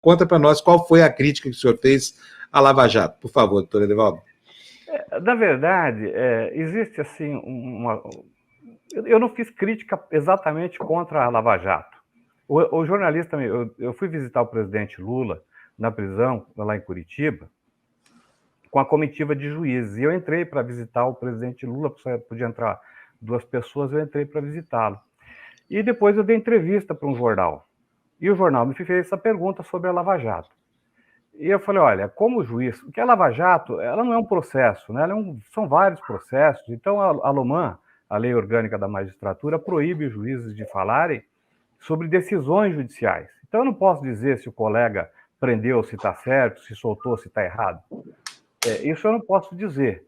Conta para nós qual foi a crítica que o senhor fez à Lava Jato, por favor, doutor Edivaldo. Na verdade, existe assim eu não fiz crítica exatamente contra a Lava Jato. O jornalista, eu fui visitar o presidente Lula na prisão, lá em Curitiba, com a comitiva de juízes. E eu entrei para visitar o presidente Lula, podia entrar 2 pessoas, eu entrei para visitá-lo. E depois eu dei entrevista para um jornal. E o jornal me fez essa pergunta sobre a Lava Jato. E eu falei, olha, como juiz, porque a Lava Jato, ela não é um processo, né? São vários processos. Então, a LOMAN, a Lei Orgânica da Magistratura, proíbe os juízes de falarem sobre decisões judiciais. Então, eu não posso dizer se o colega prendeu, se está certo, se soltou, se está errado. Isso eu não posso dizer.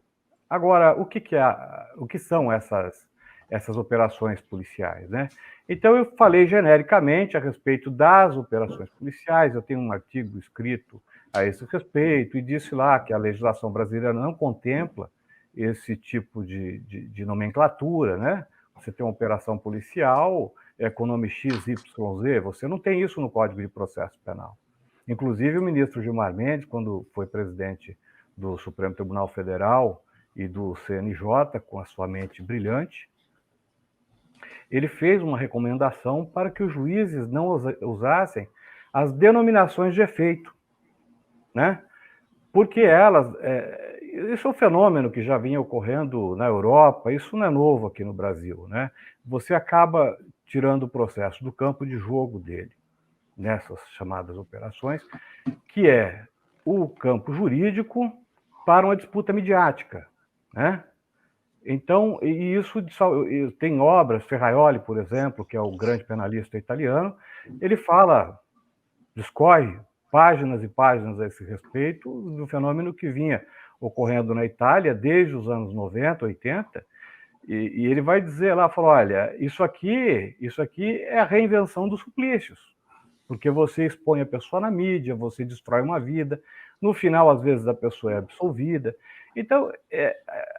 Agora, o que são essas operações policiais, né? Então, eu falei genericamente a respeito das operações policiais, eu tenho um artigo escrito a esse respeito, e disse lá que a legislação brasileira não contempla esse tipo de nomenclatura, né? Você tem uma operação policial com nome XYZ, você não tem isso no Código de Processo Penal. Inclusive, o ministro Gilmar Mendes, quando foi presidente do Supremo Tribunal Federal e do CNJ, com a sua mente brilhante, ele fez uma recomendação para que os juízes não usassem as denominações de efeito, né? Porque isso é um fenômeno que já vinha ocorrendo na Europa, isso não é novo aqui no Brasil, né? Você acaba tirando o processo do campo de jogo dele, nessas chamadas operações, que é o campo jurídico para uma disputa midiática, né? Então, e isso tem obras, Ferraioli, por exemplo, que é o grande penalista italiano, ele discorre páginas e páginas a esse respeito do fenômeno que vinha ocorrendo na Itália desde os anos 90, 80, e ele vai dizer lá, olha, isso aqui é a reinvenção dos suplícios, porque você expõe a pessoa na mídia, você destrói uma vida, no final, às vezes, a pessoa é absolvida. Então,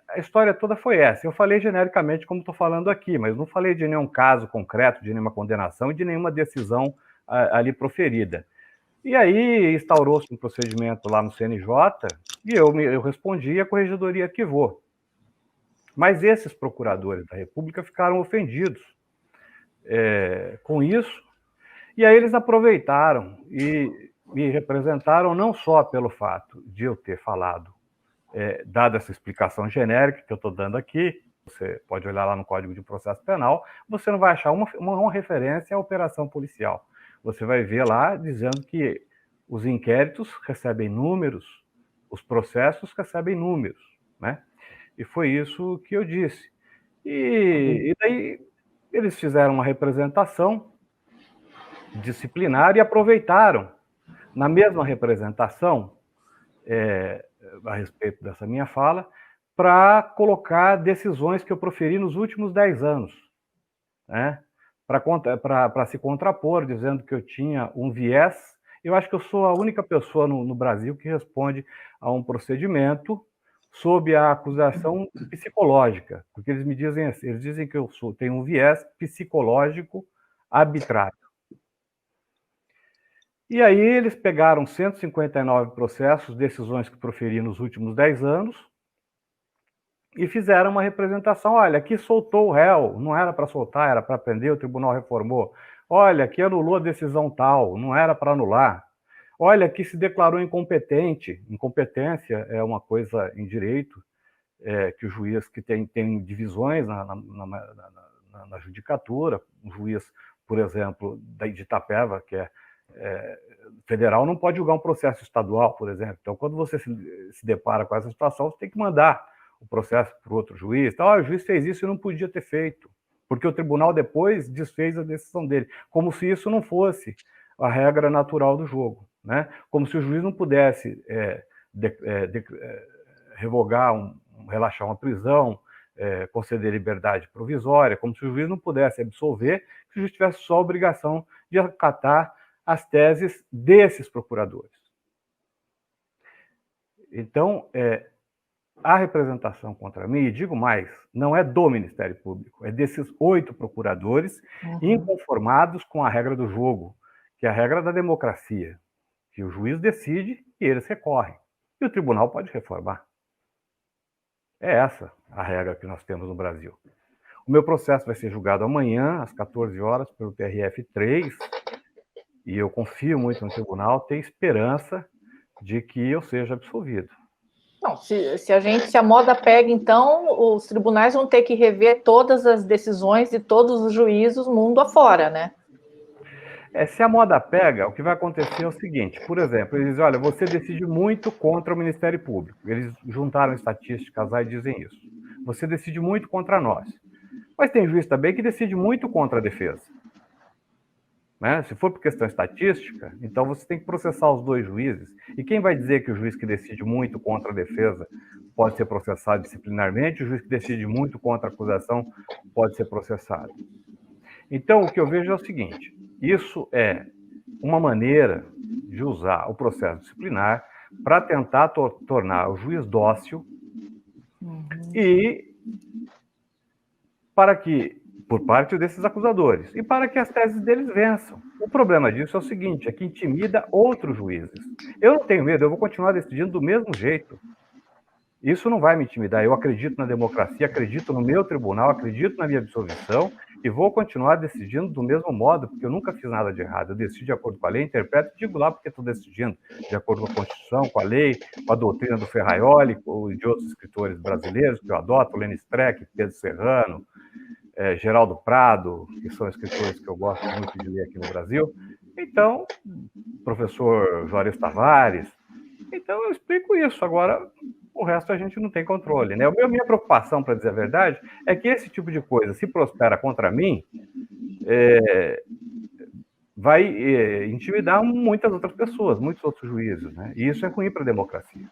a história toda foi essa. Eu falei genericamente como estou falando aqui, mas não falei de nenhum caso concreto, de nenhuma condenação e de nenhuma decisão ali proferida. E aí instaurou-se um procedimento lá no CNJ e eu respondi e a corregedoria arquivou. Mas esses procuradores da República ficaram ofendidos com isso, e aí eles aproveitaram e me representaram não só pelo fato de eu ter falado, dado essa explicação genérica que eu estou dando aqui, você pode olhar lá no Código de Processo Penal, você não vai achar uma referência à operação policial. Você vai ver lá dizendo que os inquéritos recebem números, os processos recebem números, né? E foi isso que eu disse. E daí eles fizeram uma representação disciplinar e aproveitaram, na mesma representação, a respeito dessa minha fala, para colocar decisões que eu proferi nos últimos 10 anos, né? Para se contrapor, dizendo que eu tinha um viés. Eu acho que eu sou a única pessoa no Brasil que responde a um procedimento sob a acusação psicológica, porque eles me dizem assim, eles dizem que eu tenho um viés psicológico arbitrário. E aí eles pegaram 159 processos, decisões que proferi nos últimos 10 anos, e fizeram uma representação. Olha, aqui soltou o réu, não era para soltar, era para prender, o tribunal reformou. Olha, aqui anulou a decisão tal, não era para anular. Olha, aqui se declarou incompetente. Incompetência é uma coisa em direito, que o juiz que tem divisões na judicatura, um juiz, por exemplo, de Itapeva, que é federal, não pode julgar um processo estadual, por exemplo. Então, quando você se depara com essa situação, você tem que mandar o processo para outro juiz. Então, o juiz fez isso e não podia ter feito, porque o tribunal depois desfez a decisão dele, como se isso não fosse a regra natural do jogo, né? Como se o juiz não pudesse revogar, relaxar uma prisão, conceder liberdade provisória, como se o juiz não pudesse absolver, se o juiz tivesse só a obrigação de acatar as teses desses procuradores. Então, a representação contra mim, e digo mais, não é do Ministério Público, é desses 8 procuradores inconformados com a regra do jogo, que é a regra da democracia, que o juiz decide e eles recorrem. E o tribunal pode reformar. É essa a regra que nós temos no Brasil. O meu processo vai ser julgado amanhã, às 14 horas, pelo TRF3, e eu confio muito no tribunal, tenho esperança de que eu seja absolvido. Não, se a moda pega, então, os tribunais vão ter que rever todas as decisões de todos os juízos mundo afora, né? Se a moda pega, o que vai acontecer é o seguinte, por exemplo, eles dizem, olha, você decide muito contra o Ministério Público. Eles juntaram estatísticas lá e dizem isso. Você decide muito contra nós. Mas tem juiz também que decide muito contra a defesa. Né? Se for por questão estatística, então você tem que processar os dois juízes. E quem vai dizer que o juiz que decide muito contra a defesa pode ser processado disciplinarmente, o juiz que decide muito contra a acusação pode ser processado? Então, o que eu vejo é o seguinte, isso é uma maneira de usar o processo disciplinar para tentar tornar o juiz dócil e para que, por parte desses acusadores, e para que as teses deles vençam. O problema disso é o seguinte, é que intimida outros juízes. Eu não tenho medo, eu vou continuar decidindo do mesmo jeito. Isso não vai me intimidar, eu acredito na democracia, acredito no meu tribunal, acredito na minha absolvição e vou continuar decidindo do mesmo modo, porque eu nunca fiz nada de errado. Eu decido de acordo com a lei, interpreto e digo lá porque estou decidindo de acordo com a Constituição, com a lei, com a doutrina do Ferraioli ou de outros escritores brasileiros que eu adoto, Lênin Streck, Pedro Serrano, Geraldo Prado, que são escritores que eu gosto muito de ler aqui no Brasil. Então, professor Juarez Tavares. Então, eu explico isso. Agora, o resto a gente não tem controle, né? A minha preocupação, para dizer a verdade, é que esse tipo de coisa, se prospera contra mim, vai intimidar muitas outras pessoas, muitos outros juízes, né? E isso é ruim para a democracia.